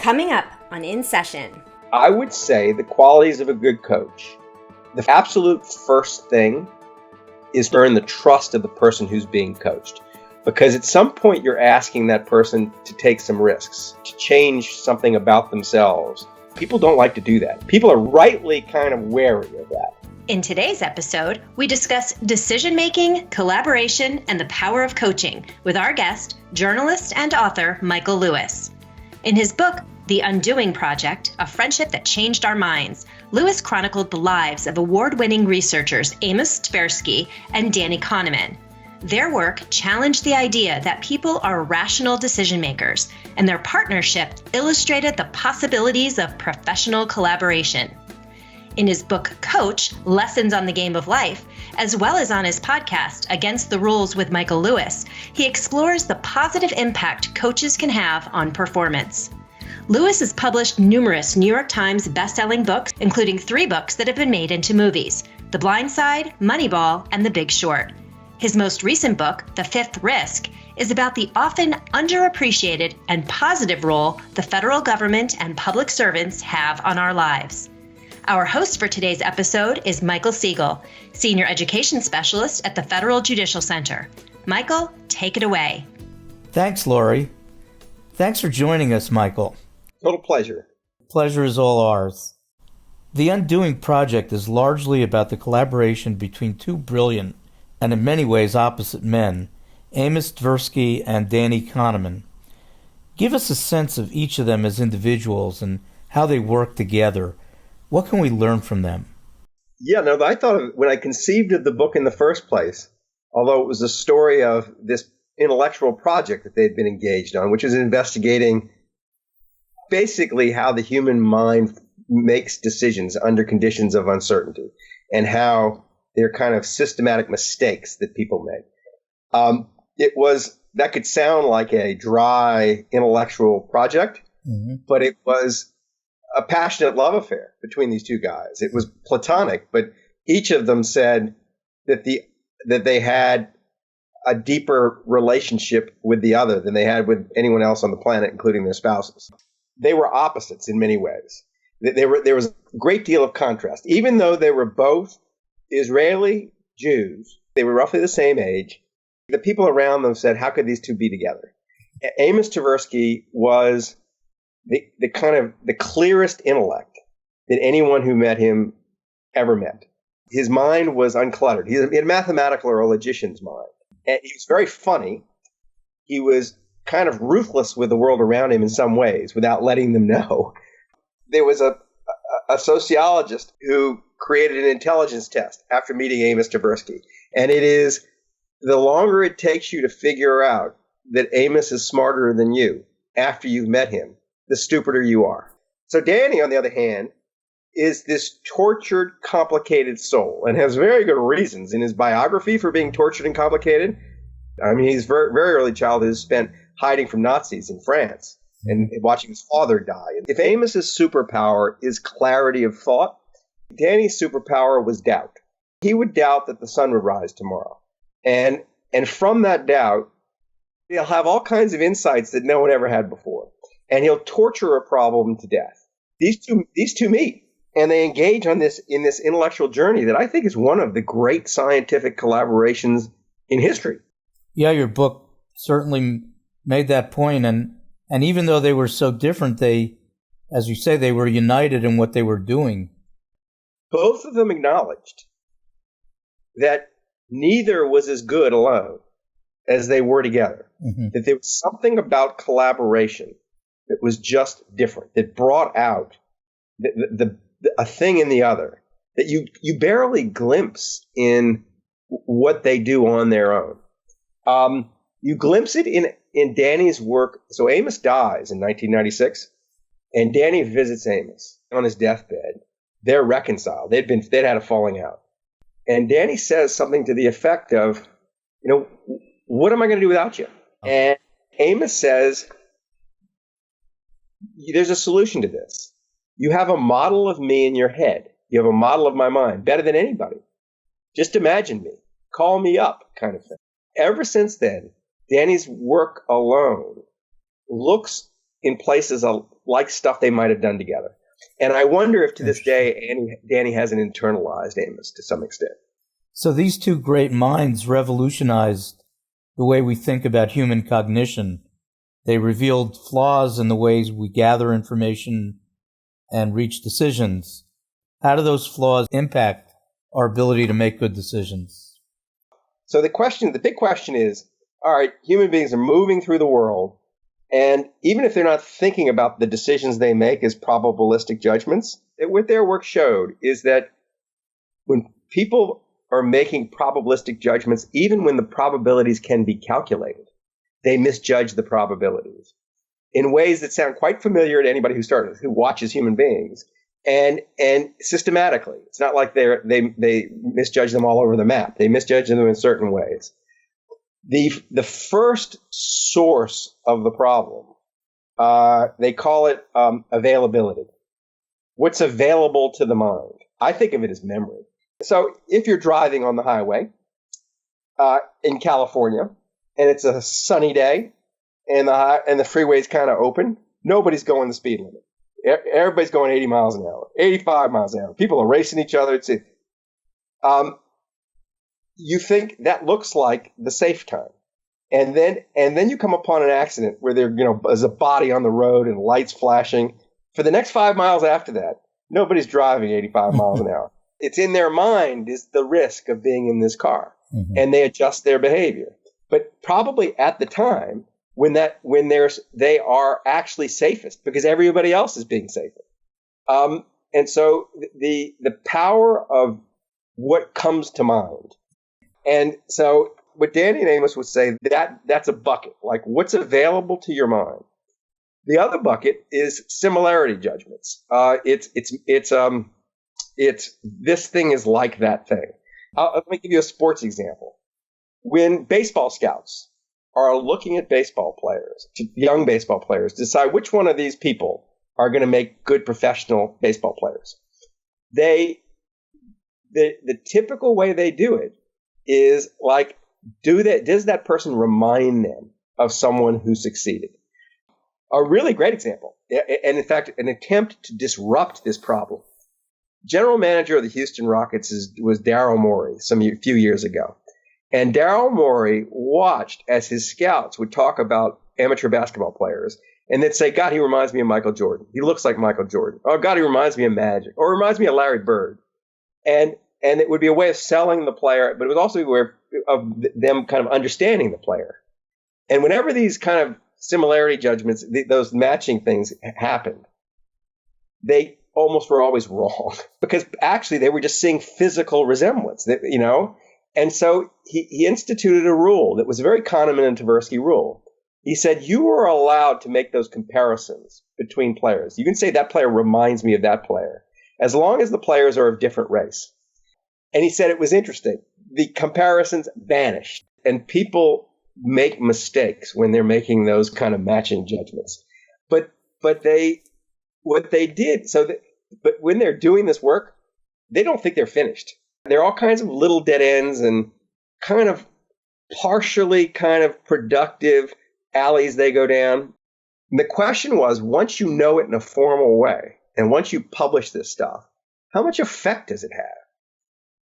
Coming up on In Session. I would say the qualities of a good coach. The absolute first thing is to earn the trust of the person who's being coached. Because at some point you're asking that person to take some risks, to change something about themselves. People don't like to do that. People are rightly kind of wary of that. In today's episode, we discuss decision-making, collaboration, and the power of coaching with our guest, journalist and author Michael Lewis. In his book, The Undoing Project, A Friendship That Changed Our Minds, Lewis chronicled the lives of award-winning researchers Amos Tversky and Danny Kahneman. Their work challenged the idea that people are rational decision-makers, and their partnership illustrated the possibilities of professional collaboration. In his book, Coach, Lessons on the Game of Life, as well as on his podcast, Against the Rules with Michael Lewis, he explores the positive impact coaches can have on performance. Lewis has published numerous New York Times best-selling books, including 3 books that have been made into movies, The Blind Side, Moneyball, and The Big Short. His most recent book, The Fifth Risk, is about the often underappreciated and positive role the federal government and public servants have on our lives. Our host for today's episode is Michael Siegel, Senior Education Specialist at the Federal Judicial Center. Michael, take it away. Thanks, Lori. Thanks for joining us, Michael. Total pleasure. Pleasure is all ours. The Undoing Project is largely about the collaboration between 2 brilliant and in many ways opposite men, Amos Tversky and Danny Kahneman. Give us a sense of each of them as individuals and how they work together. What can we learn from them? I thought of when I conceived of the book in the first place, although it was a story of this intellectual project that they'd been engaged on, which is investigating basically how the human mind makes decisions under conditions of uncertainty and how they're kind of systematic mistakes that people make. That could sound like a dry intellectual project, but it was a passionate love affair between these 2 guys. It was platonic, but each of them said that they had a deeper relationship with the other than they had with anyone else on the planet, including their spouses. They were opposites in many ways. There was a great deal of contrast. Even though they were both Israeli Jews, they were roughly the same age, the people around them said, how could these 2 be together? Amos Tversky was the kind of the clearest intellect that anyone who met him ever met. His mind was uncluttered. He had a mathematical or a logician's mind. And he was very funny. He was kind of ruthless with the world around him in some ways without letting them know. There was a sociologist who created an intelligence test after meeting Amos Tversky. And it is the longer it takes you to figure out that Amos is smarter than you after you've met him, the stupider you are. So Danny, on the other hand, is this tortured, complicated soul and has very good reasons in his biography for being tortured and complicated. I mean, his very, very early childhood is spent hiding from Nazis in France and watching his father die. If Amos's superpower is clarity of thought, Danny's superpower was doubt. He would doubt that the sun would rise tomorrow. And from that doubt, he'll have all kinds of insights that no one ever had before. And he'll torture a problem to death. These two meet, and they engage in this intellectual journey that I think is one of the great scientific collaborations in history. Yeah, your book certainly made that point, and even though they were so different, they, as you say, they were united in what they were doing. Both of them acknowledged that neither was as good alone as they were together. That there was something about collaboration that was just different, that brought out a thing in the other that you barely glimpse in what they do on their own. You glimpse it in Danny's work. So Amos dies in 1996, and Danny visits Amos on his deathbed. They're reconciled. They'd had a falling out. And Danny says something to the effect of, what am I going to do without you? And Amos says, there's a solution to this. You have a model of me in your head. You have a model of my mind, better than anybody. Just imagine me. Call me up, kind of thing. Ever since then, Danny's work alone looks in places like stuff they might have done together. And I wonder if to this day, Danny hasn't internalized Amos to some extent. So these two great minds revolutionized the way we think about human cognition. They revealed flaws in the ways we gather information and reach decisions. How do those flaws impact our ability to make good decisions? So the big question is, all right, human beings are moving through the world, and even if they're not thinking about the decisions they make as probabilistic judgments, what their work showed is that when people are making probabilistic judgments, even when the probabilities can be calculated, they misjudge the probabilities in ways that sound quite familiar to anybody who watches human beings, and systematically. It's not like they misjudge them all over the map. They misjudge them in certain ways. The first source of the problem, they call it availability. What's available to the mind? I think of it as memory. So if you're driving on the highway in California and it's a sunny day and the freeway's kind of open, nobody's going the speed limit. Everybody's going 80 miles an hour, 85 miles an hour. People are racing each other. You think that looks like the safe time. And then you come upon an accident where there's a body on the road and lights flashing. For the next 5 miles after that, nobody's driving 85 miles an hour. It's in their mind is the risk of being in this car, and they adjust their behavior. But probably at the time when they are actually safest because everybody else is being safer. And so the power of what comes to mind. And so what Danny and Amos would say, that's a bucket, like what's available to your mind. The other bucket is similarity judgments. It's this thing is like that thing. Let me give you a sports example. When baseball scouts are looking at baseball players, young baseball players, to decide which one of these people are going to make good professional baseball players, the typical way they do it is like, does that person remind them of someone who succeeded? A really great example, and in fact, an attempt to disrupt this problem. General manager of the Houston Rockets was Daryl Morey a few years ago. And Daryl Morey watched as his scouts would talk about amateur basketball players and they'd say, God, he reminds me of Michael Jordan. He looks like Michael Jordan. Oh, God, he reminds me of Magic, or reminds me of Larry Bird. And it would be a way of selling the player, but it was also a way of them kind of understanding the player. And whenever these kind of similarity judgments, those matching things happened, they almost were always wrong because actually they were just seeing physical resemblance, And so he instituted a rule that was a very Kahneman and Tversky rule. He said, you are allowed to make those comparisons between players. You can say that player reminds me of that player, as long as the players are of different race. And he said it was interesting. The comparisons vanished, and people make mistakes when they're making those kind of matching judgments. But what they did, but when they're doing this work, they don't think they're finished. There are all kinds of little dead ends and kind of partially kind of productive alleys they go down. And the question was, once you know it in a formal way, and once you publish this stuff, how much effect does it have?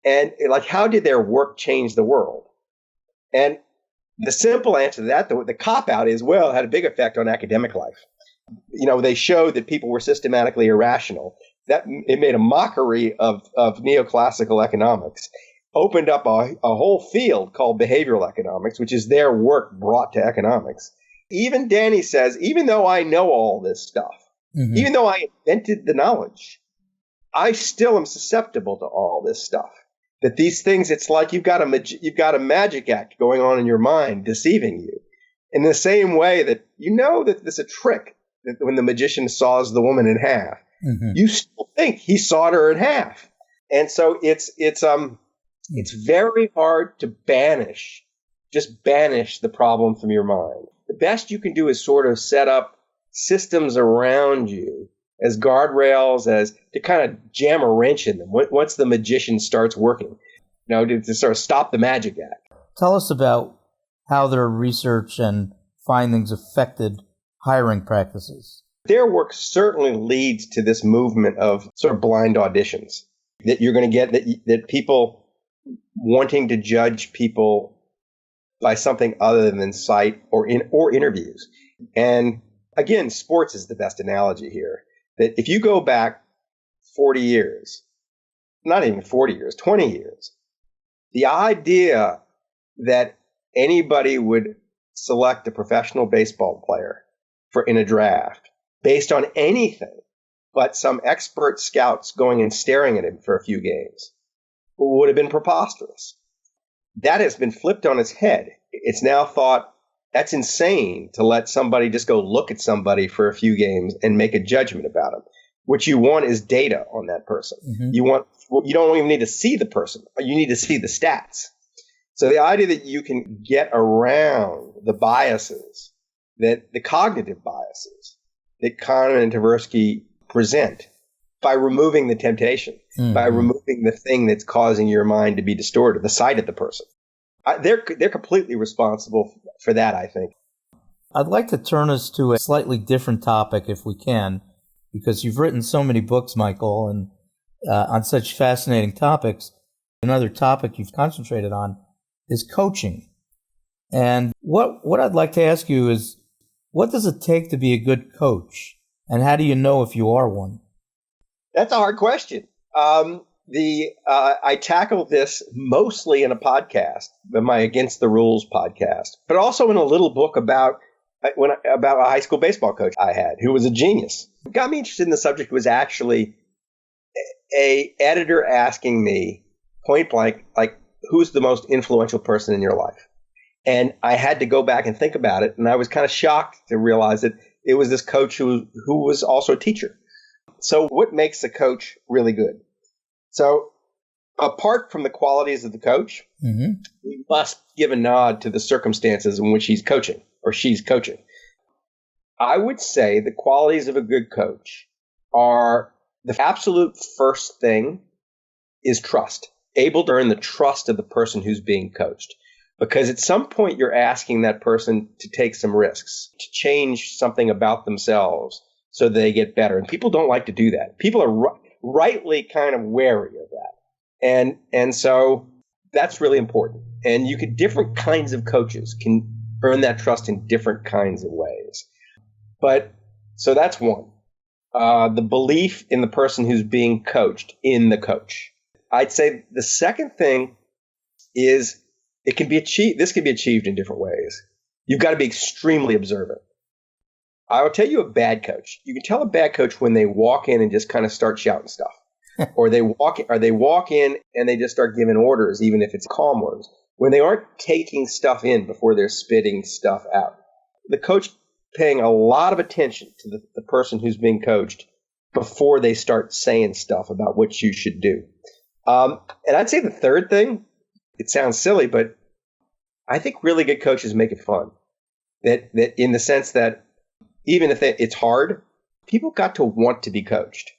And like, how did their work change the world? And the simple answer to that, the cop-out is, well, it had a big effect on academic life. They showed that people were systematically irrational. That it made a mockery of neoclassical economics, opened up a whole field called behavioral economics, which is their work brought to economics. Even Danny says, even though I know all this stuff, even though I invented the knowledge, I still am susceptible to all this stuff. That these things, it's like you've got a magic act going on in your mind deceiving you. In the same way that that there's a trick that when the magician saws the woman in half, you still think he sawed her in half. And so it's very hard to banish the problem from your mind. The best you can do is sort of set up systems around you as guardrails, as to kind of jam a wrench in them once the magician starts working, to sort of stop the magic act. Tell us about how their research and findings affected hiring practices? Their work certainly leads to this movement of sort of blind auditions that you're going to get, that people wanting to judge people by something other than sight or interviews. And again, sports is the best analogy here. That if you go back 40 years, not even 40 years, 20 years, the idea that anybody would select a professional baseball player in a draft based on anything but some expert scouts going and staring at him for a few games would have been preposterous. That has been flipped on its head. It's now thought that's insane to let somebody just go look at somebody for a few games and make a judgment about him. What you want is data on that person. Mm-hmm. You don't even need to see the person. You need to see the stats. So the idea that you can get around the biases, that the cognitive biases that Kahneman and Tversky present by removing the temptation, by removing the thing that's causing your mind to be distorted, the sight of the person. They're completely responsible for that, I think. I'd like to turn us to a slightly different topic if we can, because you've written so many books, Michael, and on such fascinating topics. Another topic you've concentrated on is coaching. And what I'd like to ask you is, what does it take to be a good coach? And how do you know if you are one? That's a hard question. I tackled this mostly in a podcast, my Against the Rules podcast, but also in a little book about a high school baseball coach I had who was a genius. What got me interested in the subject was actually a editor asking me point blank, like, who's the most influential person in your life? And I had to go back and think about it. And I was kind of shocked to realize that it was this coach who was also a teacher. So what makes a coach really good? So apart from the qualities of the coach, we must give a nod to the circumstances in which he's coaching or she's coaching. I would say the qualities of a good coach are the absolute first thing is trust, able to earn the trust of the person who's being coached. Because at some point you're asking that person to take some risks, to change something about themselves so they get better. And people don't like to do that. People are rightly kind of wary of that. And so that's really important. And different kinds of coaches can earn that trust in different kinds of ways. So that's one. The belief in the person who's being coached in the coach. I'd say the second thing is it can be achieved. This can be achieved in different ways. You've got to be extremely observant. I will tell you a bad coach. You can tell a bad coach when they walk in and just kind of start shouting stuff, or they walk in and they just start giving orders, even if it's calm orders. When they aren't taking stuff in before they're spitting stuff out. The coach paying a lot of attention to the person who's being coached before they start saying stuff about what you should do. And I'd say the third thing. It sounds silly, but I think really good coaches make it fun. That in the sense that even if it's hard, people got to want to be coached.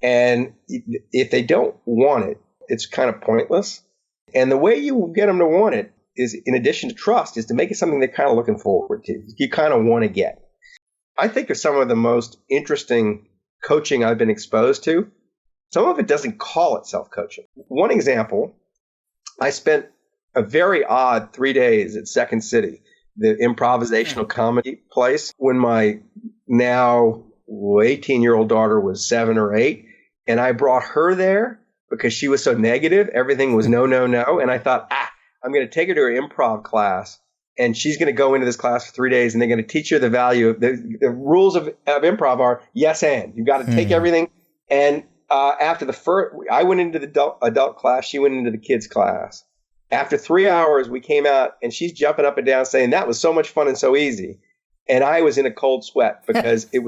And if they don't want it, it's kind of pointless. And the way you get them to want it is, in addition to trust, is to make it something they're kind of looking forward to. You kind of want to get. I think of some of the most interesting coaching I've been exposed to. Some of it doesn't call itself coaching. One example, I spent a very odd 3 days at Second City, the improvisational comedy place, when my now 18-year-old daughter was 7 or 8. And I brought her there because she was so negative. Everything was no, no, no. And I thought, I'm going to take her to her improv class. And she's going to go into this class for 3 days. And they're going to teach her the value of the rules of improv are yes and. You've got to take everything. And after the first, I went into the adult class. She went into the kids class. After 3 hours, we came out and she's jumping up and down saying that was so much fun and so easy. And I was in a cold sweat because it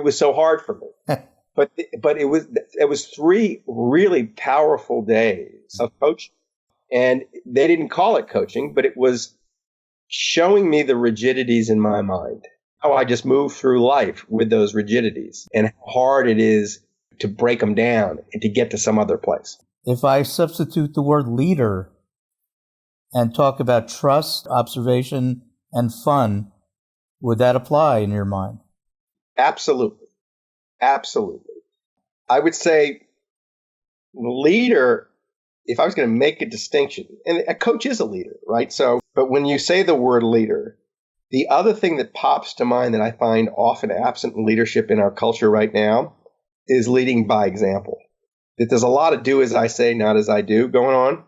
was so hard for me. But it was 3 really powerful days of coaching. And they didn't call it coaching, but it was showing me the rigidities in my mind, how I just move through life with those rigidities and how hard it is to break them down and to get to some other place. If I substitute the word leader and talk about trust, observation, and fun, Would that apply in your mind? Absolutely. Absolutely. I would say leader, if I was going to make a distinction, and a coach is a leader, right? So, but when you say the word leader, the other thing that pops to mind that I find often absent in leadership in our culture right now is leading by example. That there's a lot of do as I say, not as I do going on.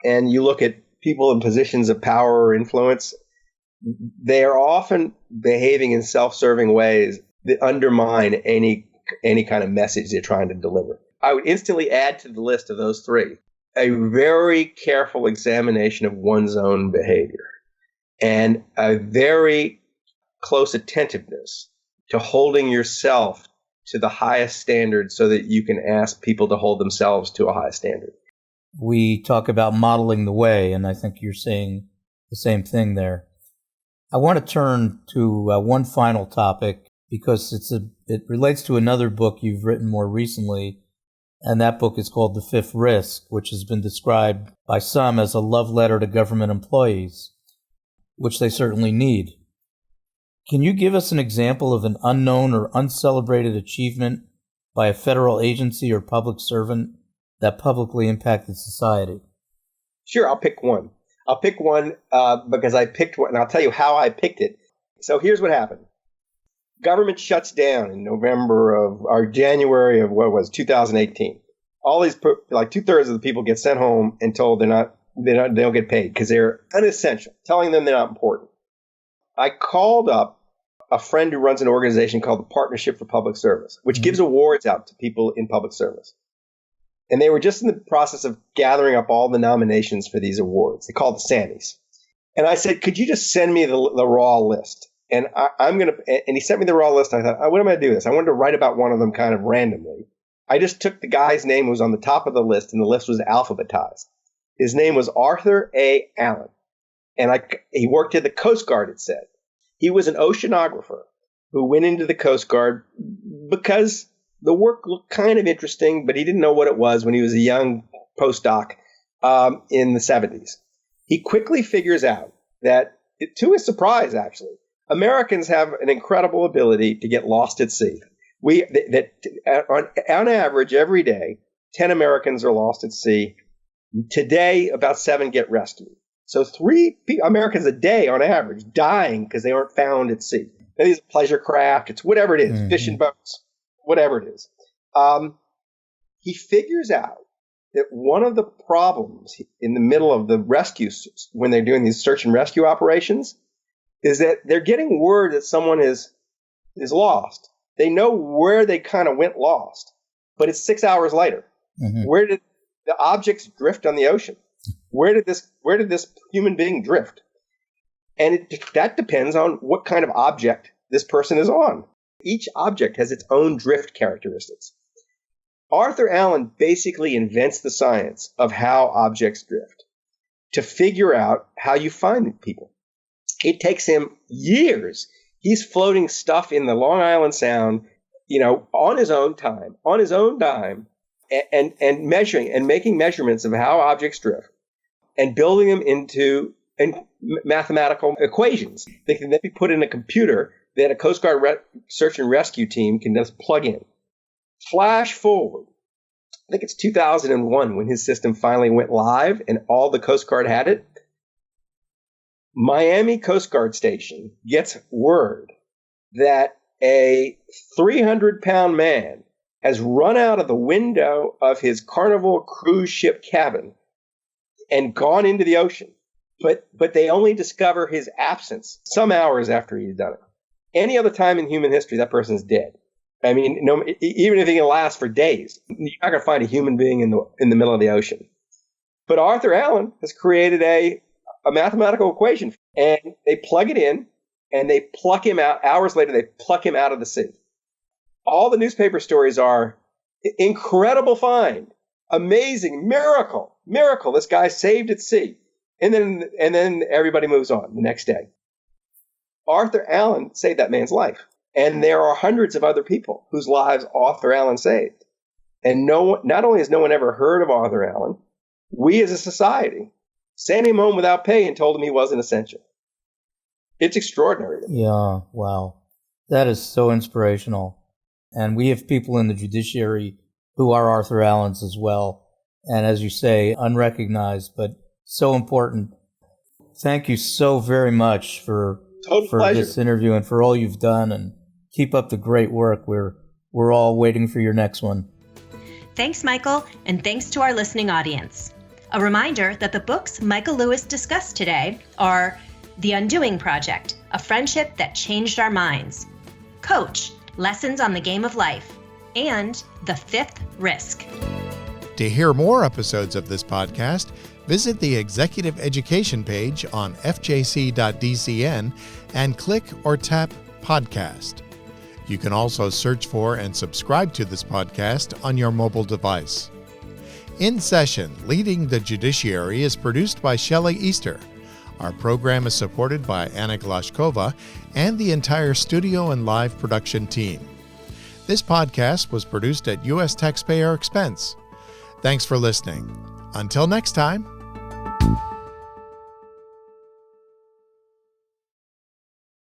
And you look at people in positions of power or influence, they are often behaving in self-serving ways that undermine any kind of message they're trying to deliver. I would instantly add to the list of those three a very careful examination of one's own behavior and a very close attentiveness to holding yourself to the highest standard so that you can ask people to hold themselves to a high standard. We talk about modeling the way, and I think you're saying the same thing there. I want to turn to one final topic because it relates to another book you've written more recently, and that book is called The Fifth Risk, which has been described by some as a love letter to government employees, which they certainly need. Can you give us an example of an unknown or uncelebrated achievement by a federal agency or public servant that publicly impacted society? Sure, I'll pick one. Because I picked one, and I'll tell you how I picked it. So here's what happened. Government shuts down in January of 2018. All these, like 2/3 of the people get sent home and told they don't get paid because they're unessential, telling them they're not important. I called up a friend who runs an organization called the Partnership for Public Service, which gives awards out to people in public service. And they were just in the process of gathering up all the nominations for these awards. They call it the Sammys. And I said, could you just send me the raw list? And and he sent me the raw list. And I thought, what am I going to do this? I wanted to write about one of them kind of randomly. I just took the guy's name who was on the top of the list, and the list was alphabetized. His name was Arthur A. Allen. And he worked at the Coast Guard, it said. He was an oceanographer who went into the Coast Guard because the work looked kind of interesting, but he didn't know what it was when he was a young postdoc in the 70s. He quickly figures out that, to his surprise, actually, Americans have an incredible ability to get lost at sea. On average, every day, 10 Americans are lost at sea. Today, about 7 get rescued. So 3 Americans a day, on average, dying because they aren't found at sea. Now, these are pleasure craft. It's whatever it is, fishing boats, whatever it is. He figures out that one of the problems in the middle of the rescues, when they're doing these search and rescue operations, is that they're getting word that someone is lost. They know where they kind of went lost, but it's 6 hours later. Where did the objects drift on the ocean? Where did this human being drift? And that depends on what kind of object this person is on. Each object has its own drift characteristics. Arthur Allen basically invents the science of how objects drift to figure out how you find people. It takes him years. He's floating stuff in the Long Island Sound, on his own time, on his own dime, and measuring and making measurements of how objects drift and building them into mathematical equations that can then be put in a computer that a Coast Guard search and rescue team can just plug in. Flash forward. I think it's 2001 when his system finally went live and all the Coast Guard had it. Miami Coast Guard Station gets word that a 300-pound man has run out of the window of his Carnival cruise ship cabin and gone into the ocean. But they only discover his absence some hours after he's done it. Any other time in human history, that person's dead. I mean, even if he can last for days, you're not going to find a human being in the middle of the ocean. But Arthur Allen has created a mathematical equation, and they plug it in, and they pluck him out. Hours later, they pluck him out of the sea. All the newspaper stories are incredible find, amazing, miracle. This guy saved at sea. And then everybody moves on the next day. Arthur Allen saved that man's life. And there are hundreds of other people whose lives Arthur Allen saved. And not only has no one ever heard of Arthur Allen, we as a society sent him home without pay and told him he wasn't essential. It's extraordinary. Yeah, wow. That is so inspirational. And we have people in the judiciary who are Arthur Allens as well. And as you say, unrecognized, but so important. Thank you so very much for this interview and for all you've done, and keep up the great work. We're all waiting for your next one. Thanks, Michael, and thanks to our listening audience. A reminder that the books Michael Lewis discussed today are The Undoing Project, A Friendship That Changed Our Minds, Coach, Lessons on the Game of Life, and The Fifth Risk. To hear more episodes of this podcast, visit the Executive Education page on fjc.dcn and click or tap Podcast. You can also search for and subscribe to this podcast on your mobile device. In Session, Leading the Judiciary is produced by Shelley Easter. Our program is supported by Anna Glashkova and the entire studio and live production team. This podcast was produced at U.S. taxpayer expense. Thanks for listening. Until next time.